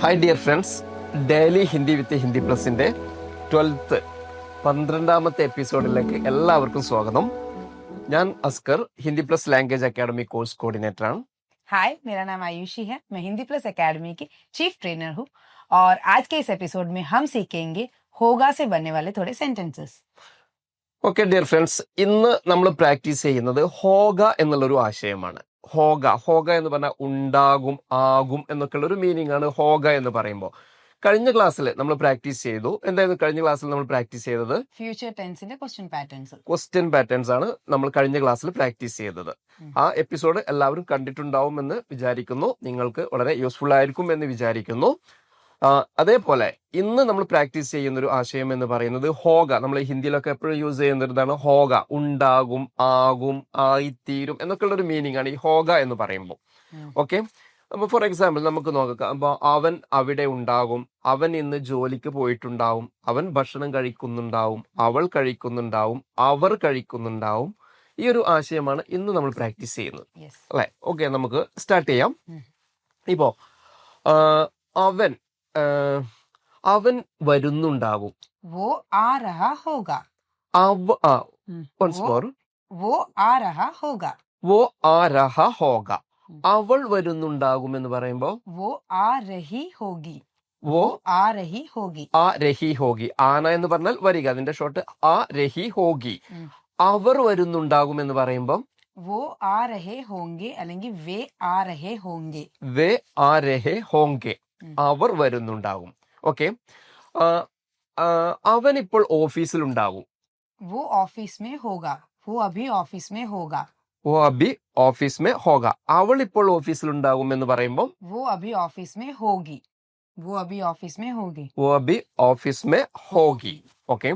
Hi dear friends, daily Hindi with Hindi പ്ലസിൻ്റെ 12ാമത്തെ എപ്പിസോഡിലേക്ക് എല്ലാവർക്കും സ്വാഗതം. ഞാൻ Askar, Hindi plus language academy course കോऑर्डिनेटर-ആണ്. हाय, मेरा नाम आयुषी है. मैं हिंदी प्लस एकेडमी की चीफ ट्रेनर हूँ और आज के इस एपिसोड में हम सीखेंगे होगा से बनने वाले थोड़े सेंटेंसेस. ഓക്കെ ഡിയർ ഫ്രണ്ട്സ്, ഇന്ന് നമ്മൾ പ്രാക്ടീസ് ചെയ്യുന്നത് ഹോഗ എന്നുള്ളൊരു ആശയമാണ്. ഹോഗ എന്ന് പറഞ്ഞാൽ ഉണ്ടാകും, ആകും എന്നൊക്കെയുള്ള ഒരു മീനിങ് ആണ് ഹോഗ എന്ന് പറയുമ്പോൾ. കഴിഞ്ഞ ക്ലാസ്സിൽ നമ്മൾ പ്രാക്ടീസ് ചെയ്തു. എന്തായിരുന്നു കഴിഞ്ഞ ക്ലാസ്സിൽ നമ്മൾ പ്രാക്ടീസ് ചെയ്തത്? ഫ്യൂച്ചർ ടെൻസിന്റെ ക്വസ്റ്റ്യൻ പാറ്റേൺസ് ആണ് നമ്മൾ കഴിഞ്ഞ ക്ലാസ്സിൽ പ്രാക്ടീസ് ചെയ്തത്. ആ എപ്പിസോഡ് എല്ലാവരും കണ്ടിട്ടുണ്ടാവും എന്ന് വിചാരിക്കുന്നു. നിങ്ങൾക്ക് വളരെ യൂസ്ഫുൾ ആയിരിക്കും എന്ന് വിചാരിക്കുന്നു. അതേപോലെ ഇന്ന് നമ്മൾ പ്രാക്ടീസ് ചെയ്യുന്ന ഒരു ആശയം എന്ന് പറയുന്നത് ഹോഗ. നമ്മൾ ഹിന്ദിയിലൊക്കെ എപ്പോഴും യൂസ് ചെയ്യുന്നതാണ് ഹോഗ. ഉണ്ടാകും, ആകും, ആയിത്തീരും എന്നൊക്കെയുള്ള ഒരു മീനിങ് ആണ് ഈ ഹോഗ എന്ന് പറയുമ്പോൾ. ഓക്കെ, അപ്പൊ ഫോർ എക്സാമ്പിൾ നമുക്ക് നോക്കാം. അപ്പൊ അവൻ അവിടെ ഉണ്ടാകും, അവൻ ഇന്ന് ജോലിക്ക് പോയിട്ടുണ്ടാവും, അവൻ ഭക്ഷണം കഴിക്കുന്നുണ്ടാവും, അവൾ കഴിക്കുന്നുണ്ടാവും, അവർ കഴിക്കുന്നുണ്ടാവും. ഈ ഒരു ആശയമാണ് ഇന്ന് നമ്മൾ പ്രാക്ടീസ് ചെയ്യുന്നത്, അല്ലെ? ഓക്കെ, നമുക്ക് സ്റ്റാർട്ട് ചെയ്യാം. ഇപ്പോ അവൻ വരുന്നുണ്ടാകും. वो आ रहा होगा. once more. वो आ रहा होगा. वो आ रहा होगा. അവൾ വരുന്നുണ്ടാകും എന്ന് പറയുമ്പോ वो आ रही होगी. वो आ रही होगी. ആ രഹി ഹോഗി. ആന എന്ന് പറഞ്ഞാൽ വരിക, അതിന്റെ ഷോർട്ട് ആ രഹി ഹോഗി. അവർ വരുന്നുണ്ടാകും എന്ന് പറയുമ്പോ वो आ रहे होंगे അല്ലെങ്കിൽ വേ ആ രഹേ ഹോंगे. വേ ആ രഹേ ഹോങ്കെ. അവർ വരുന്നുണ്ടാകും. ഓക്കെ, അവൻ ഇപ്പോൾ ഓഫീസിലുണ്ടാകും. वो ऑफिस में होगा. वो अभी ऑफिस में होगा. वो अभी ऑफिस में होगा. അവൾ ഇപ്പോൾ ഓഫീസിലുണ്ടാകും എന്ന് പറയുമ്പോൾ वो अभी ऑफिस में होगी. वो अभी ऑफिस में होगी. वो अभी ऑफिस में होगी. ഓക്കെ,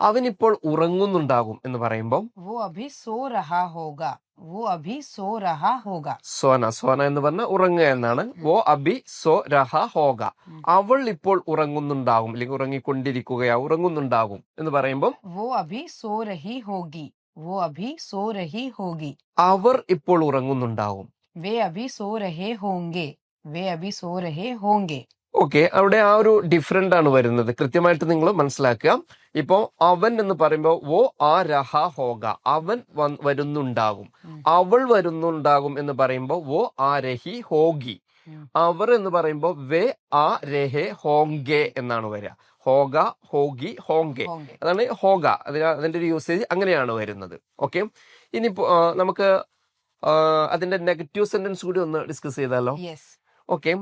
അവൻ ഇപ്പോൾ ഉറങ്ങുന്നുണ്ടാകും എന്ന് പറയുമ്പോൾ वो अभी सो रहा होगा. वो अभी सो रहा होगा. സോന എന്ന് പറഞ്ഞാൽ ഉറങ്ങുക എന്നാണ്. വോ അഭി സോ രഹ ഹോഗ. അവൾ ഇപ്പോൾ ഉറങ്ങുന്നുണ്ടാകും അല്ലെങ്കിൽ ഉറങ്ങിക്കൊണ്ടിരിക്കുകയാ, ഉറങ്ങുന്നുണ്ടാകും എന്ന് പറയുമ്പോൾ वो अभी सो रही होगी. वो अभी सो रही होगी. അവർ ഇപ്പോൾ ഉറങ്ങുന്നുണ്ടാകും. वे अभी सो रहे होंगे. वे अभी सो रहे होंगे. ഓക്കെ, അവിടെ ആ ഒരു ഡിഫറെന്റ് ആണ് വരുന്നത്. കൃത്യമായിട്ട് നിങ്ങൾ മനസ്സിലാക്കുക. ഇപ്പോ അവൻ എന്ന് പറയുമ്പോൾ വോ ആ രഹ ഹോഗ, അവൻ വരുന്നുണ്ടാകും. അവൾ വരുന്നുണ്ടാകും എന്ന് പറയുമ്പോൾ വോ ആ രഹി ഹോഗി. അവർ എന്ന് പറയുമ്പോൾ വേ ആ രഹേ ഹോങ്കെ എന്നാണ് വരിക. ഹോഗ, ഹോഗി, ഹോങ്കെ, അതാണ് ഹോഗ. അതിന്റെ ഒരു യൂസേജ് അങ്ങനെയാണ് വരുന്നത്. ഓക്കെ, ഇനിയിപ്പോ നമുക്ക് അതിന്റെ നെഗറ്റീവ് സെന്റൻസ് കൂടി ഒന്ന് ഡിസ്കസ് ചെയ്താലോ? ഓക്കെ,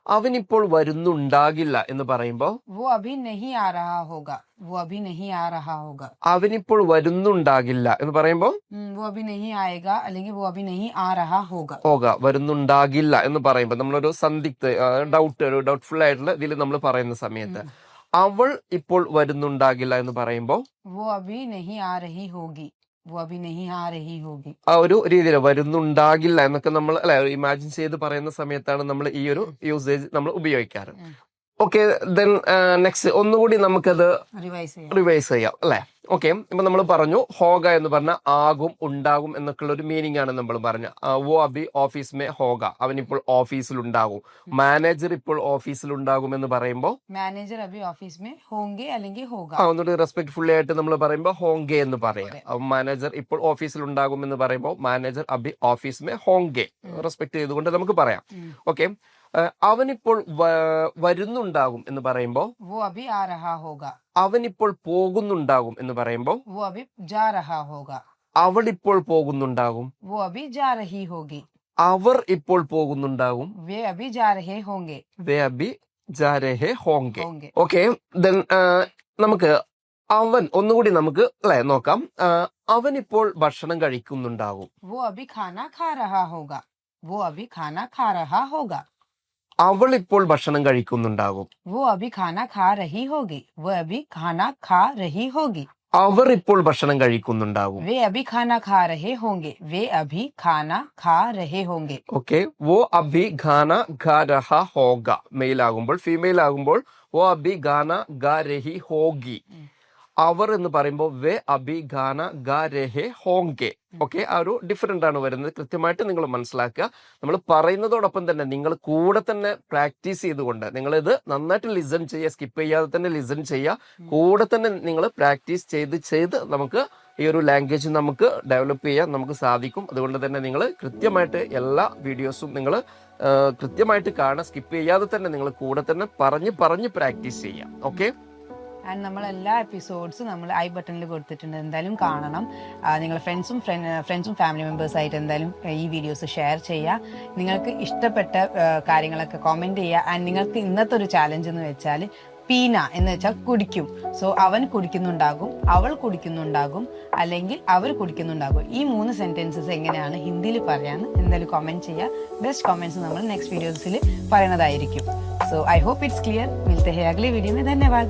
അവൻ ഇപ്പോൾ വരുന്നുണ്ടാകില്ല എന്ന് പറയുമ്പോ वो अभी नहीं आ रहा होगा. वो अभी नहीं आ रहा होगा. അവനിപ്പോൾ വരുന്നുണ്ടാകില്ല എന്ന് പറയുമ്പോ वो अभी नहीं आएगा അല്ലെങ്കിൽ वो अभी नहीं आ रहा होगा. വരുന്നുണ്ടാകില്ല എന്ന് പറയുമ്പോ നമ്മളൊരു ഡൗട്ട്ഫുൾ ആയിട്ടുള്ള ഇതിൽ നമ്മൾ പറയുന്ന സമയത്ത് അവൾ ഇപ്പോൾ വരുന്നുണ്ടാകില്ല എന്ന് പറയുമ്പോ वो अभी नहीं आ रही होगी. वो अभी नहीं आ रही होगी. ആ ഒരു രീതിയിൽ വരുന്നുണ്ടാകില്ല എന്നൊക്കെ നമ്മൾ അല്ലെ ഇമാജിൻ ചെയ്ത് പറയുന്ന സമയത്താണ് നമ്മൾ ഈ ഒരു യൂസേജ് നമ്മൾ ഉപയോഗിക്കാറ്. ഓക്കെ, ദെൻ നെക്സ്റ്റ് ഒന്നുകൂടി നമുക്കത് റിവൈസ് ചെയ്യാം, അല്ലെ? ഓക്കെ, ഇപ്പൊ നമ്മൾ പറഞ്ഞു ഹോഗ എന്ന് പറഞ്ഞാൽ ആകും, ഉണ്ടാകും എന്നൊക്കെയുള്ള ഒരു മീനിങ് ആണ് നമ്മൾ പറഞ്ഞ. വോ അഭി ഓഫീസ് മേ ഹോഗ, അവൻ ഇപ്പോൾ ഓഫീസിലുണ്ടാകും. മാനേജർ ഇപ്പോൾ ഓഫീസിലുണ്ടാകും എന്ന് പറയുമ്പോൾ മാനേജർ അഭി ഓഫീസ് മേ ഹോംഗെ അല്ലെങ്കിൽ ഹോഗ. ഒന്നുകൂടി റെസ്പെക്ട്ഫുള്ളി ആയിട്ട് നമ്മൾ പറയുമ്പോൾ ഹോങ്കെ എന്ന് പറയാം. മാനേജർ ഇപ്പോൾ ഓഫീസിലുണ്ടാകും എന്ന് പറയുമ്പോൾ മാനേജർ അഭി ഓഫീസ് മേ ഹോങ്കെ റെസ്പെക്ട് ചെയ്തുകൊണ്ട് നമുക്ക് പറയാം. ഓക്കെ, അവനിപ്പോൾ വരുന്നുണ്ടാകും എന്ന് പറയുമ്പോൾ वो अभी आ रहा होगा. അവനിപ്പോൾ പോകുന്നുണ്ടാകും എന്ന് പറയുമ്പോൾ वो अभी जा रहा होगा. അവൾ ഇപ്പോൾ പോകുന്നുണ്ടാകും. वो अभी जा रही होगी. അവർ ഇപ്പോൾ പോകുന്നുണ്ടാകും. वे अभी जा रहे होंगे. വേ അഭി ജാ രഹേ ഹോങ്കെ. ഓക്കെ, ദെൻ നമുക്ക് അവൻ ഒന്നുകൂടി നമുക്ക് അല്ലെ നോക്കാം. അവൻ ഇപ്പോൾ ഭക്ഷണം കഴിക്കുന്നുണ്ടാകും. वो अभी खाना खा रहा होगा. वो अभी खाना खा रहा होगा. അവൾ ഇപ്പോൾ ഭക്ഷണം കഴിക്കുന്നുണ്ടാകും. वो अभी खाना खा रही होगी. वो अभी खाना खा रही होगी. അവർ ഇപ്പോൾ ഭക്ഷണം കഴിക്കുന്നുണ്ടാകും. वे अभी खाना खा रहे होंगे. वे अभी खाना खा रहे होंगे. ഓക്കെ, വോ അഭി ഖാന ഖാ രഹ ഹോഗ. മെയിൽ ആകുമ്പോൾ, ഫീമെയിൽ ആകുമ്പോൾ വോ അഭി ഖാന ഖാ രഹി ഹോഗി. അവർ എന്ന് പറയുമ്പോൾ വേ അഭി ഗാന ഗാ രഹേ ഹോങ്കെ. ഓക്കെ, ആ ഒരു ഡിഫറെന്റ് ആണ് വരുന്നത്. കൃത്യമായിട്ട് നിങ്ങൾ മനസ്സിലാക്കുക. നമ്മൾ പറയുന്നതോടൊപ്പം തന്നെ നിങ്ങൾ കൂടെ തന്നെ പ്രാക്ടീസ് ചെയ്തുകൊണ്ട് നിങ്ങൾ ഇത് നന്നായിട്ട് ലിസൺ ചെയ്യുക, സ്കിപ്പ് ചെയ്യാതെ തന്നെ ലിസൺ ചെയ്യുക. കൂടെ തന്നെ നിങ്ങൾ പ്രാക്ടീസ് ചെയ്ത് നമുക്ക് ഈ ഒരു ലാംഗ്വേജ് നമുക്ക് ഡെവലപ്പ് ചെയ്യാൻ നമുക്ക് സാധിക്കും. അതുകൊണ്ട് തന്നെ നിങ്ങൾ കൃത്യമായിട്ട് എല്ലാ വീഡിയോസും നിങ്ങൾ കൃത്യമായിട്ട് കാണുക, സ്കിപ്പ് ചെയ്യാതെ തന്നെ നിങ്ങൾ കൂടെ തന്നെ പറഞ്ഞ് പ്രാക്ടീസ് ചെയ്യാം. ഓക്കെ, ആൻഡ് നമ്മൾ എല്ലാ എപ്പിസോഡ്സും നമ്മൾ ഐ ബട്ടണിൽ കൊടുത്തിട്ടുണ്ട്, എന്തായാലും കാണണം. നിങ്ങൾ ഫ്രണ്ട്സും ഫാമിലി മെമ്പേഴ്സായിട്ട് എന്തായാലും ഈ വീഡിയോസ് ഷെയർ ചെയ്യുക. നിങ്ങൾക്ക് ഇഷ്ടപ്പെട്ട കാര്യങ്ങളൊക്കെ കമൻറ്റ് ചെയ്യുക. ആൻഡ് നിങ്ങൾക്ക് ഇന്നത്തെ ഒരു ചാലഞ്ച് എന്ന് വെച്ചാൽ പീന എന്ന് വെച്ചാൽ കുടിക്കും. സോ അവൻ കുടിക്കുന്നുണ്ടാകും, അവൾ കുടിക്കുന്നുണ്ടാകും, അല്ലെങ്കിൽ അവർ കുടിക്കുന്നുണ്ടാകും. ഈ 3 സെന്റൻസസ് എങ്ങനെയാണ് ഹിന്ദിയിൽ പറയാന്ന് എന്തായാലും കമന്റ് ചെയ്യുക. ബെസ്റ്റ് കമന്റ്സ് നമ്മൾ നെക്സ്റ്റ് വീഡിയോസിൽ പറയുന്നതായിരിക്കും. So I hope it's clear. मिलते हैं अगले वीडियो में. धन्यवाद.